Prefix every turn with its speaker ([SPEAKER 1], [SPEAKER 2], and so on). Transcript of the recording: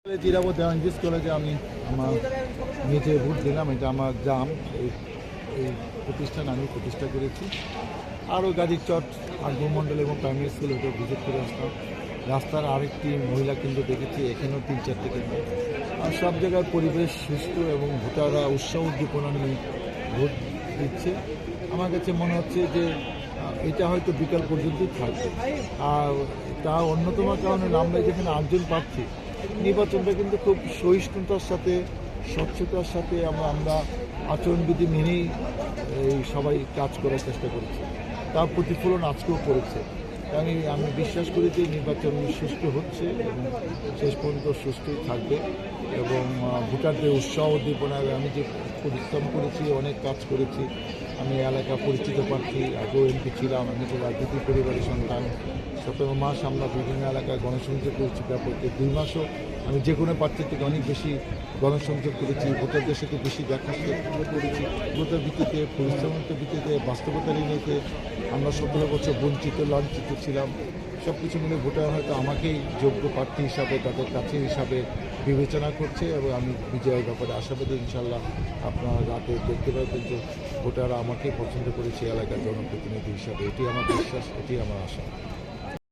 [SPEAKER 1] জিরাবতী English কলেজে আমি আমার নিজে ভোট দিলাম। এটা আমার গ্রাম। এই প্রতিষ্ঠান আমি প্রতিষ্ঠা করেছি। আরও গাজীর চট আকবর মণ্ডল এবং প্রাইমারি স্কুল ওটা ভিজিট করে আসলাম। রাস্তার আরেকটি মহিলা কেন্দ্র দেখেছি, এখানেও 3-4টি কেন্দ্র। আর সব জায়গার পরিবেশ সুষ্ঠু এবং ভোটাররা উৎসাহ উদ্দীপনা নিয়ে ভোট দিচ্ছে। আমার কাছে মনে হচ্ছে যে এটা হয়তো বিকাল পর্যন্তই থাকবে। আর তা অন্যতম কারণে আমরা যেখানে 8জন প্রার্থী, নির্বাচনটা কিন্তু খুব সহিষ্ণুতার সাথে স্বচ্ছতার সাথে আমরা আচরণবিধি মেনেই সবাই কাজ করার চেষ্টা করেছি। তার প্রতিফলন আজকেও পড়েছে। আমি বিশ্বাস করি যে নির্বাচন সুষ্ঠু হচ্ছে এবং শেষ পর্যন্ত সুষ্ঠুই থাকবে। এবং ভোটারদের উৎসাহ উদ্দীপনায় আমি যে পরিশ্রম করেছি, অনেক কাজ করেছি। আমি এলাকা পরিচিত প্রার্থী, আগেও এমপি ছিলাম। আমি তো রাজনীতি পরিবারের সন্তান। 17 মাস আমরা বিভিন্ন এলাকায় গণসংযোগ করেছি। তারপরে 2 মাসও আমি যে কোনো প্রার্থীর থেকে অনেক বেশি গণসংযোগ করেছি, ভোটারদের সাথে বেশি দেখা করেছি। ভোটার ভিত্তিতে, পরিশ্রমের ভিত্তিতে, বাস্তবতার নিতে আমরা 17 বছর বঞ্চিত লাঞ্ছিত ছিলাম। সব কিছু মিলে ভোটার হয়তো আমাকেই যোগ্য প্রার্থী হিসাবে, তাদের কাছে হিসাবে বিবেচনা করছে এবং আমি বিজয়ের ব্যাপারে আশাবাদী। ইনশাল্লাহ আপনারা রাতে দেখতে পাবেন যে ভোটাররা আমাকেই পছন্দ করেছে এলাকার জনপ্রতিনিধি হিসাবে। এটি আমার বিশ্বাস, এটি আমার আশা।